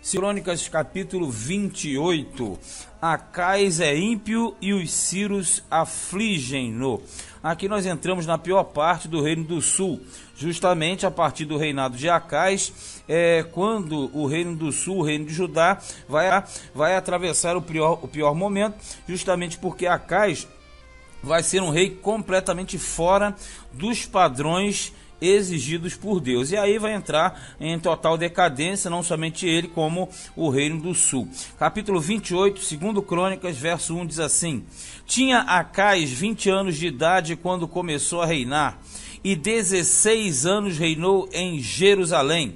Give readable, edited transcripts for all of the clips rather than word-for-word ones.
Crônicas capítulo 28. Acais é ímpio e os sírios afligem-no. Aqui nós entramos na pior parte do reino do sul, justamente a partir do reinado de Acais, quando o reino do sul, o reino de Judá, vai atravessar o pior momento, justamente porque Acais vai ser um rei completamente fora dos padrões exigidos por Deus, e aí vai entrar em total decadência, não somente ele, como o reino do sul. Capítulo 28, 2 Crônicas, verso 1 diz assim: Tinha Acais 20 anos de idade quando começou a reinar, e 16 anos reinou em Jerusalém,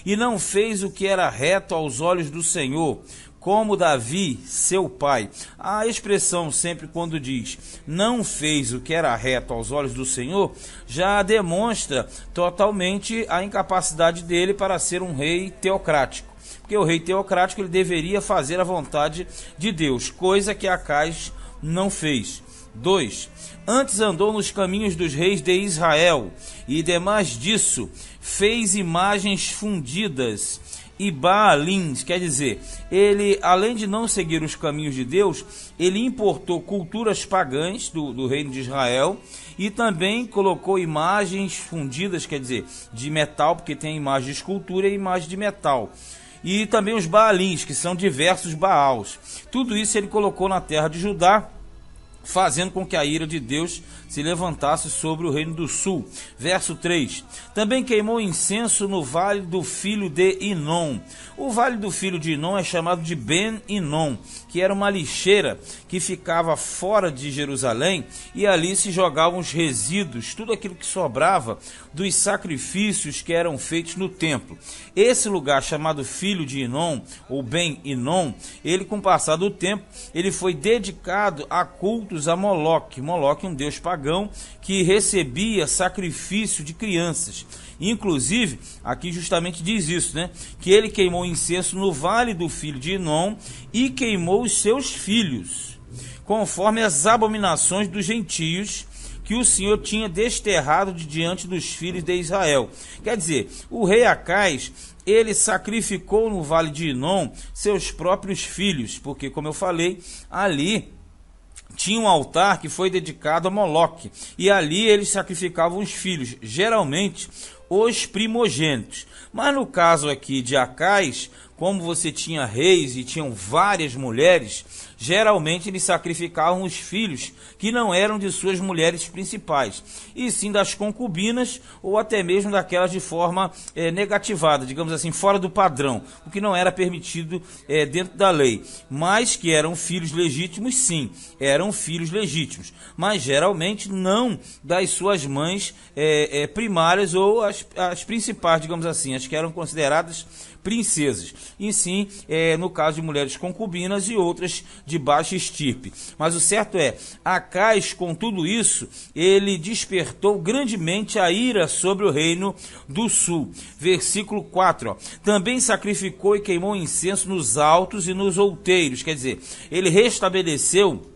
e não fez o que era reto aos olhos do Senhor, como Davi, seu pai. A expressão sempre quando diz não fez o que era reto aos olhos do Senhor, já demonstra totalmente a incapacidade dele para ser um rei teocrático. Porque o rei teocrático ele deveria fazer a vontade de Deus, coisa que Acais não fez. 2. Antes andou nos caminhos dos reis de Israel, e demais disso, fez imagens fundidas e Baalins, quer dizer, ele, além de não seguir os caminhos de Deus, ele importou culturas pagãs do reino de Israel e também colocou imagens fundidas, quer dizer, de metal, porque tem imagem de escultura e imagem de metal. E também os Baalins, que são diversos Baals. Tudo isso ele colocou na terra de Judá, fazendo com que a ira de Deus se levantasse sobre o reino do sul. Verso 3. Também queimou incenso no vale do filho de Inom. O vale do filho de Inom é chamado de Ben-Inom, que era uma lixeira que ficava fora de Jerusalém, e ali se jogavam os resíduos, tudo aquilo que sobrava dos sacrifícios que eram feitos no templo. Esse lugar chamado filho de Inom, ou Ben-Inom, ele, com o passar do tempo, ele foi dedicado a cultos a Moloque. Moloque, um deus pagão que recebia sacrifício de crianças. Inclusive, aqui justamente diz isso, né? Que ele queimou incenso no vale do filho de Inom e queimou os seus filhos, conforme as abominações dos gentios que o Senhor tinha desterrado de diante dos filhos de Israel. Quer dizer, o rei Acais, ele sacrificou no vale de Inom seus próprios filhos, porque, como eu falei, ali tinha um altar que foi dedicado a Moloque, e ali eles sacrificavam os filhos, geralmente os primogênitos. Mas no caso aqui de Acais, como você tinha reis e tinham várias mulheres, geralmente eles sacrificavam os filhos que não eram de suas mulheres principais, e sim das concubinas, ou até mesmo daquelas de forma negativada, digamos assim, fora do padrão, o que não era permitido dentro da lei, mas que eram filhos legítimos, sim, eram filhos legítimos, mas geralmente não das suas mães primárias ou as principais, digamos assim, as que eram consideradas princesas, e sim, no caso de mulheres concubinas e outras de baixa estirpe. Mas o certo é, Acais, com tudo isso, ele despertou grandemente a ira sobre o reino do sul. Versículo 4, também sacrificou e queimou incenso nos altos e nos outeiros, quer dizer, ele restabeleceu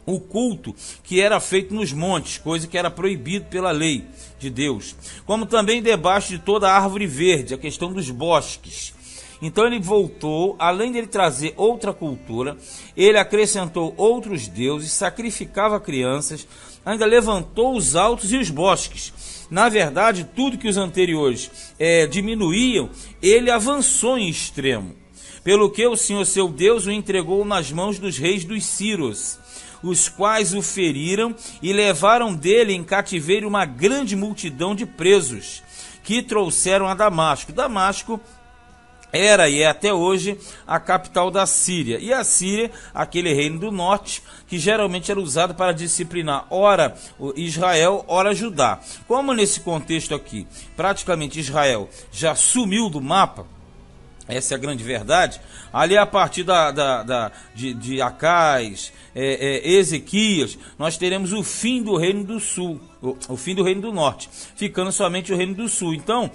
o culto que era feito nos montes, coisa que era proibido pela lei de Deus, como também debaixo de toda árvore verde, a questão dos bosques. Então ele voltou, além de ele trazer outra cultura, ele acrescentou outros deuses, sacrificava crianças, ainda levantou os altos e os bosques. Na verdade, tudo que os anteriores diminuíam, ele avançou em extremo, pelo que o Senhor seu Deus o entregou nas mãos dos reis dos Sírios, os quais o feriram e levaram dele em cativeiro uma grande multidão de presos, que trouxeram a Damasco. Damasco era e é até hoje a capital da Síria. E a Síria, aquele reino do norte, que geralmente era usado para disciplinar ora Israel, ora Judá. Como nesse contexto aqui, praticamente Israel já sumiu do mapa, essa é a grande verdade, ali a partir de Acais, Ezequias, nós teremos o fim do reino do sul, o fim do reino do norte, ficando somente o reino do sul. Então,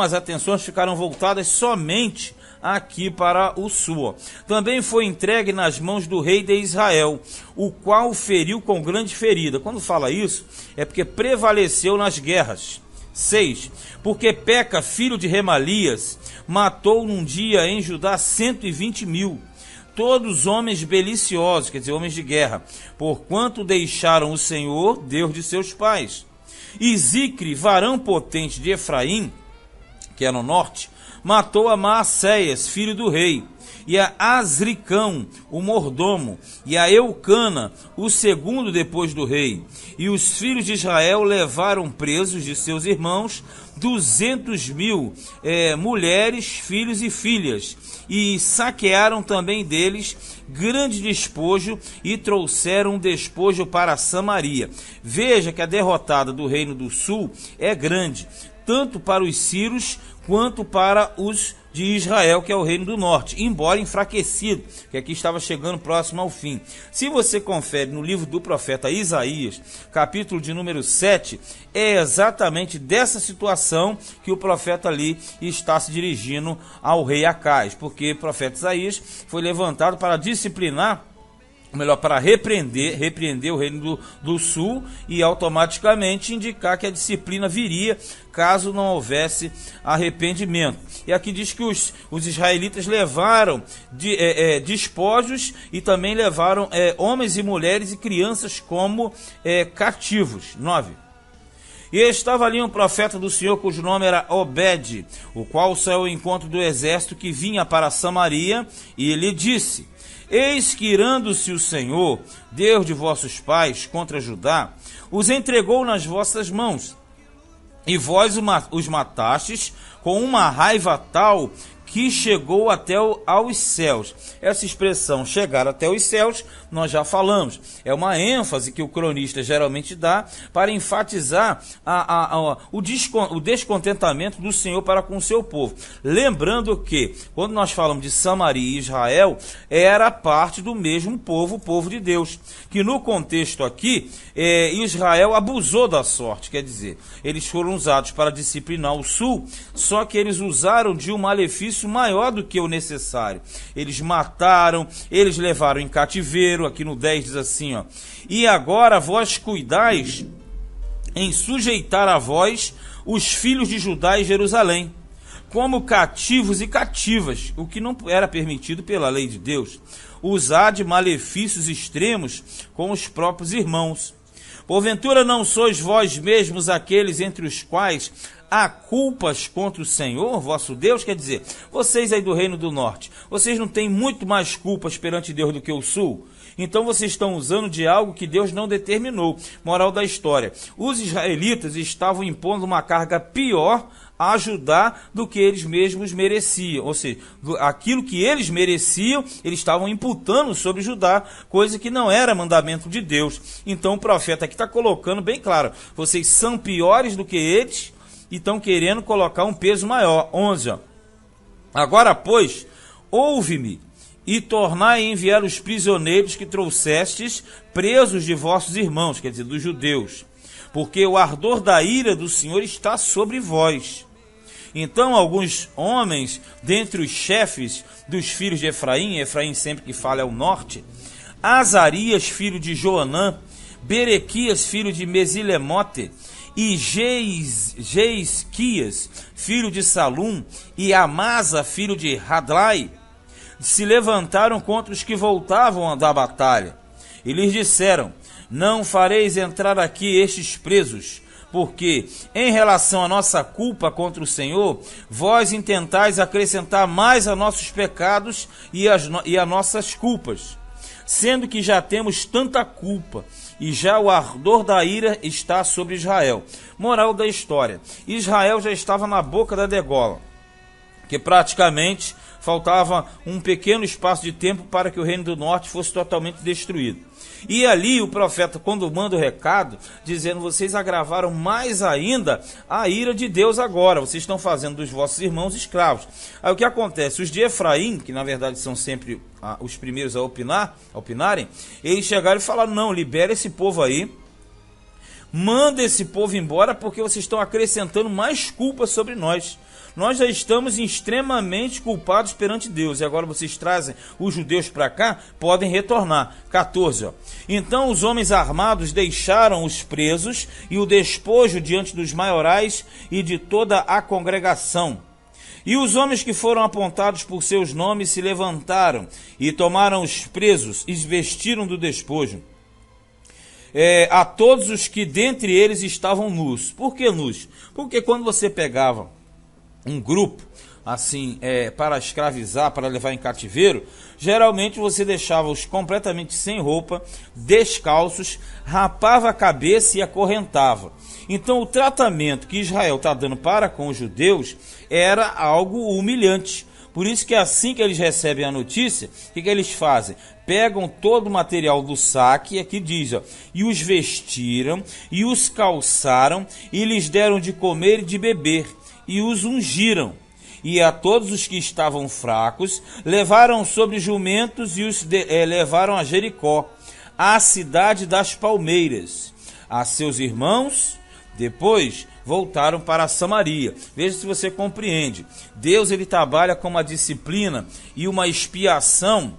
as atenções ficaram voltadas somente aqui para o sul. Também foi entregue nas mãos do rei de Israel, o qual feriu com grande ferida. Quando fala isso, é porque prevaleceu nas guerras, 6. Porque Peca, filho de Remalias, matou num dia em Judá 120.000, todos homens beliciosos, quer dizer, homens de guerra, porquanto deixaram o Senhor, Deus de seus pais. E Zicre, varão potente de Efraim, que é no norte, matou a Maacéias, filho do rei, e a Azricão, o mordomo, e a Eucana, o segundo depois do rei. E os filhos de Israel levaram presos de seus irmãos 200.000 mulheres, filhos e filhas, e saquearam também deles grande despojo e trouxeram um despojo para Samaria. Veja que a derrotada do reino do sul é grande, tanto para os sírios quanto para os de Israel, que é o reino do norte, embora enfraquecido, que aqui estava chegando próximo ao fim. Se você confere no livro do profeta Isaías, capítulo de número 7, é exatamente dessa situação que o profeta ali está se dirigindo ao rei Acais, porque o profeta Isaías foi levantado para disciplinar, ou melhor, para repreender o reino do sul e automaticamente indicar que a disciplina viria caso não houvesse arrependimento. E aqui diz que os israelitas levaram despojos e também levaram homens e mulheres e crianças como cativos. 9. E estava ali um profeta do Senhor, cujo nome era Obed, o qual saiu ao encontro do exército que vinha para Samaria, e ele disse: Eis que, irando-se o Senhor, Deus de vossos pais, contra Judá, os entregou nas vossas mãos, e vós os matastes com uma raiva tal que chegou até aos céus. Essa expressão, chegar até os céus, nós já falamos. É uma ênfase que o cronista geralmente dá para enfatizar o descontentamento do Senhor para com o seu povo. Lembrando que, quando nós falamos de Samaria e Israel, era parte do mesmo povo, o povo de Deus. Que no contexto aqui, Israel abusou da sorte, quer dizer, eles foram usados para disciplinar o sul, só que eles usaram de um malefício maior do que o necessário. Eles mataram, eles levaram em cativeiro, aqui no 10 diz assim, ó: E agora vós cuidais em sujeitar a vós os filhos de Judá e Jerusalém, como cativos e cativas, o que não era permitido pela lei de Deus, usar de malefícios extremos com os próprios irmãos. Porventura não sois vós mesmos aqueles entre os quais há culpas contra o Senhor, vosso Deus? Quer dizer, vocês aí do reino do norte, vocês não têm muito mais culpas perante Deus do que o sul? Então vocês estão usando de algo que Deus não determinou. Moral da história: os israelitas estavam impondo uma carga pior a Judá do que eles mesmos mereciam, ou seja, aquilo que eles mereciam, eles estavam imputando sobre Judá, coisa que não era mandamento de Deus. Então o profeta aqui está colocando bem claro: vocês são piores do que eles e estão querendo colocar um peso maior. 11. Ó. Agora, pois, ouve-me e tornai a enviar os prisioneiros que trouxestes presos de vossos irmãos, quer dizer, dos judeus, porque o ardor da ira do Senhor está sobre vós. Então alguns homens, dentre os chefes dos filhos de Efraim, Efraim sempre que fala é o norte, Azarias, filho de Joanã, Berequias, filho de Mesilemote, e Geisquias, filho de Salum, e Amasa, filho de Hadlai, se levantaram contra os que voltavam da batalha, e lhes disseram: Não fareis entrar aqui estes presos, porque, em relação à nossa culpa contra o Senhor, vós intentais acrescentar mais a nossos pecados e a nossas culpas, sendo que já temos tanta culpa, e já o ardor da ira está sobre Israel. Moral da história: Israel já estava na boca da degola, que praticamente faltava um pequeno espaço de tempo para que o reino do norte fosse totalmente destruído. E ali o profeta, quando manda o recado, dizendo: vocês agravaram mais ainda a ira de Deus agora, vocês estão fazendo dos vossos irmãos escravos. Aí o que acontece? Os de Efraim, que na verdade são sempre os primeiros a opinarem, eles chegaram e falaram: não, libera esse povo aí, manda esse povo embora, porque vocês estão acrescentando mais culpa sobre nós. nós já estamos extremamente culpados perante Deus, e agora vocês trazem os judeus para cá, podem retornar. 14, ó. Então os homens armados deixaram os presos e o despojo diante dos maiorais e de toda a congregação. E os homens que foram apontados por seus nomes se levantaram e tomaram os presos e vestiram do despojo a todos os que dentre eles estavam nus. Por que nus? Porque quando você pegava um grupo assim para escravizar, para levar em cativeiro, geralmente você deixava-os completamente sem roupa, descalços, rapava a cabeça e acorrentava. Então o tratamento que Israel está dando para com os judeus era algo humilhante. Por isso que assim que eles recebem a notícia, o que eles fazem? Pegam todo o material do saque, e aqui diz, ó, e os vestiram, e os calçaram, e lhes deram de comer e de beber, e os ungiram. E a todos os que estavam fracos, levaram sobre jumentos e os levaram a Jericó, a cidade das palmeiras, a seus irmãos. Depois voltaram para Samaria. Veja se você compreende. Deus ele trabalha com uma disciplina e uma expiação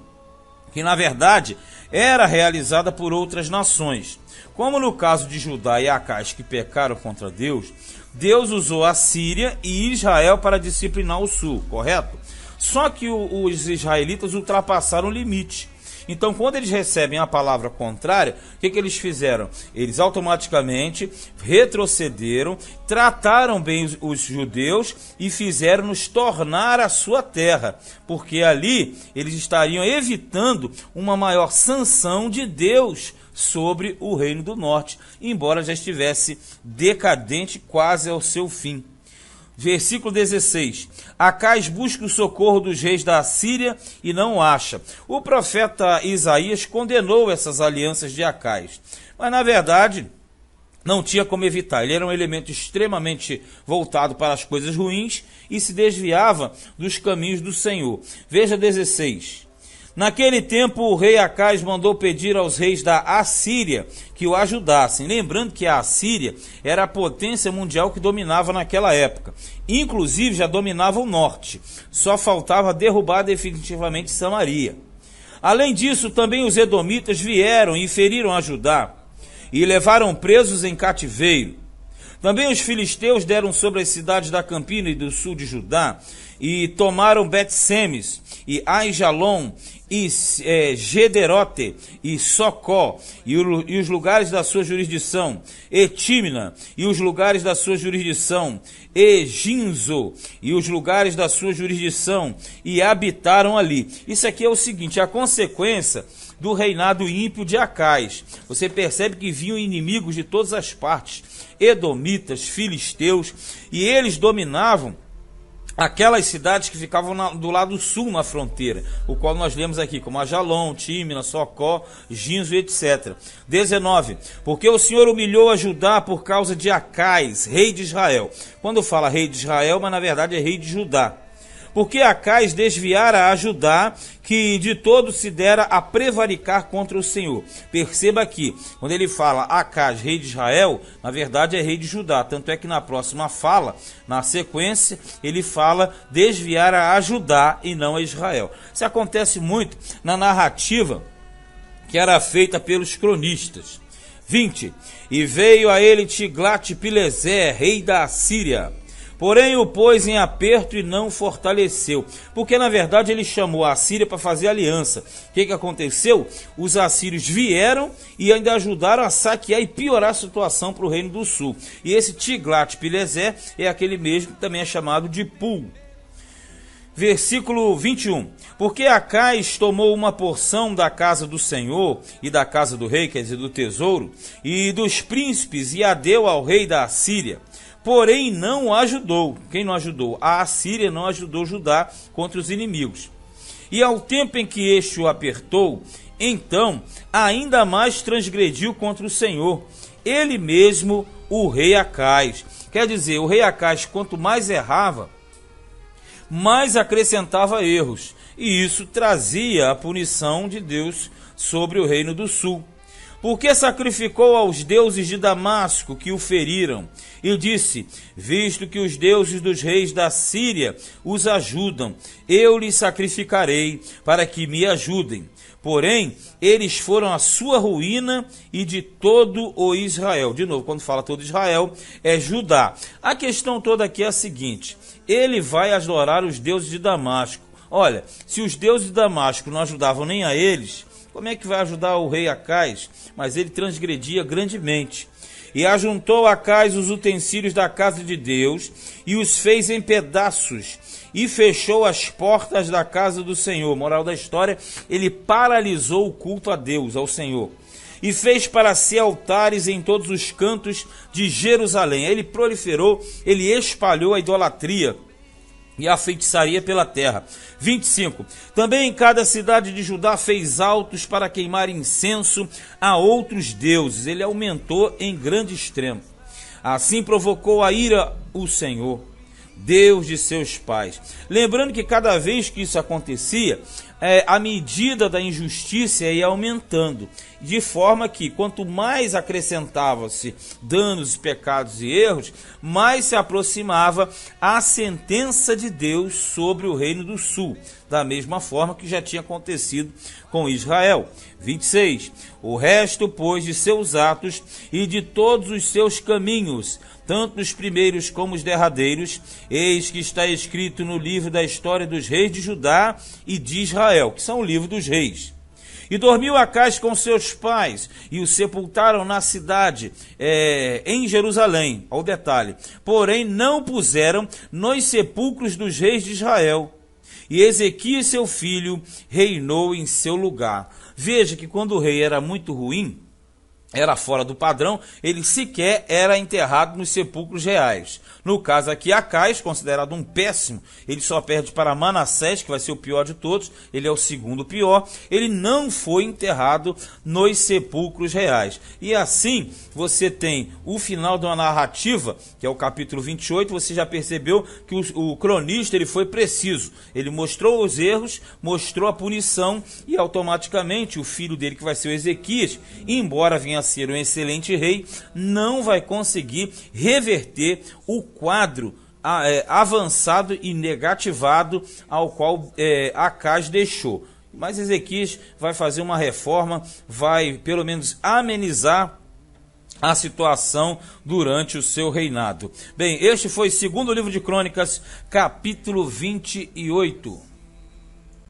que na verdade era realizada por outras nações. Como no caso de Judá e Acais que pecaram contra Deus, Deus usou a Síria e Israel para disciplinar o sul, correto? Só que os israelitas ultrapassaram o limite. Então, quando eles recebem a palavra contrária, o que eles fizeram? Eles automaticamente retrocederam, trataram bem os judeus e fizeram-nos tornar a sua terra, porque ali eles estariam evitando uma maior sanção de Deus sobre o reino do norte, embora já estivesse decadente quase ao seu fim. Versículo 16. Acais busca o socorro dos reis da Assíria e não acha. O profeta Isaías condenou essas alianças de Acais, mas na verdade não tinha como evitar. Ele era um elemento extremamente voltado para as coisas ruins e se desviava dos caminhos do Senhor. Veja 16. Naquele tempo o rei Acais mandou pedir aos reis da Assíria que o ajudassem. Lembrando que a Assíria era a potência mundial que dominava naquela época. Inclusive já dominava o norte. Só faltava derrubar definitivamente Samaria. Além disso, também os edomitas vieram e feriram a Judá e levaram presos em cativeiro. Também os filisteus deram sobre as cidades da Campina e do sul de Judá e tomaram Bet-Semes e Aijalon e Gederote e Socó e os lugares da sua jurisdição, e Tímina e os lugares da sua jurisdição, e Ginzo e os lugares da sua jurisdição, e habitaram ali. Isso aqui é o seguinte, a consequência do reinado ímpio de Acais. Você percebe que vinham inimigos de todas as partes, edomitas, filisteus, e eles dominavam aquelas cidades que ficavam do lado sul na fronteira, o qual nós lemos aqui como Ajalon, Tímina, Socó, Ginzo, etc. 19. Porque o Senhor humilhou a Judá por causa de Acais, rei de Israel. Quando fala rei de Israel, mas na verdade é rei de Judá. Porque Acais desviara a Judá, que de todo se dera a prevaricar contra o Senhor. Perceba aqui, quando ele fala Acais, rei de Israel, na verdade é rei de Judá. Tanto é que na próxima fala, na sequência, ele fala desviar a Judá e não a Israel. Isso acontece muito na narrativa que era feita pelos cronistas. 20. E veio a ele Tiglat-Pileser, rei da Assíria. Porém o pôs em aperto e não fortaleceu, porque na verdade ele chamou a Assíria para fazer aliança. O que aconteceu? Os assírios vieram e ainda ajudaram a saquear e piorar a situação para o reino do sul. E esse Tiglat-Pileser é aquele mesmo que também é chamado de Pul. Versículo 21. Porque Acais tomou uma porção da casa do Senhor e da casa do rei, quer dizer, do tesouro, e dos príncipes, e a deu ao rei da Assíria. Porém não o ajudou. Quem não ajudou? A Assíria não ajudou Judá contra os inimigos. E ao tempo em que este o apertou, então ainda mais transgrediu contra o Senhor, ele mesmo, o rei Acais. Quer dizer, o rei Acais, quanto mais errava, mais acrescentava erros. E isso trazia a punição de Deus sobre o reino do sul. Porque sacrificou aos deuses de Damasco que o feriram, e disse: visto que os deuses dos reis da Síria os ajudam, eu lhes sacrificarei para que me ajudem. Porém, eles foram a sua ruína e de todo o Israel. De novo, quando fala todo Israel, é Judá. A questão toda aqui é a seguinte: ele vai adorar os deuses de Damasco. Olha, se os deuses de Damasco não ajudavam nem a eles, como é que vai ajudar o rei Acais? Mas ele transgredia grandemente. E ajuntou Acais os utensílios da casa de Deus e os fez em pedaços e fechou as portas da casa do Senhor. Moral da história, ele paralisou o culto a Deus, ao Senhor. E fez para si altares em todos os cantos de Jerusalém. Ele proliferou, ele espalhou a idolatria e a feitiçaria pela terra. 25. Também em cada cidade de Judá fez altos para queimar incenso a outros deuses. Ele aumentou em grande extremo. Assim provocou a ira o Senhor, Deus de seus pais. Lembrando que cada vez que isso acontecia, a medida da injustiça ia aumentando, de forma que quanto mais acrescentava-se danos, pecados e erros, mais se aproximava a sentença de Deus sobre o reino do sul, da mesma forma que já tinha acontecido com Israel. 26. O resto, pois, de seus atos e de todos os seus caminhos, tanto os primeiros como os derradeiros, eis que está escrito no livro da história dos reis de Judá e de Israel, que são o livro dos reis. E dormiu Acais com seus pais, e o sepultaram na cidade, em Jerusalém, ao detalhe. Porém, não puseram nos sepulcros dos reis de Israel. E Ezequias, seu filho, reinou em seu lugar. Veja que quando o rei era muito ruim, era fora do padrão, ele sequer era enterrado nos sepulcros reais. No caso aqui, Acais, considerado um péssimo, ele só perde para Manassés, que vai ser o pior de todos, ele é o segundo pior, ele não foi enterrado nos sepulcros reais. E assim, você tem o final de uma narrativa, que é o capítulo 28, você já percebeu que o cronista ele foi preciso, ele mostrou os erros, mostrou a punição, e automaticamente o filho dele, que vai ser o Ezequias, embora venha a ser um excelente rei, não vai conseguir reverter o quadro avançado e negativado ao qual Acais deixou. Mas Ezequias vai fazer uma reforma, vai pelo menos amenizar a situação durante o seu reinado. Bem, este foi o segundo livro de Crônicas, capítulo 28.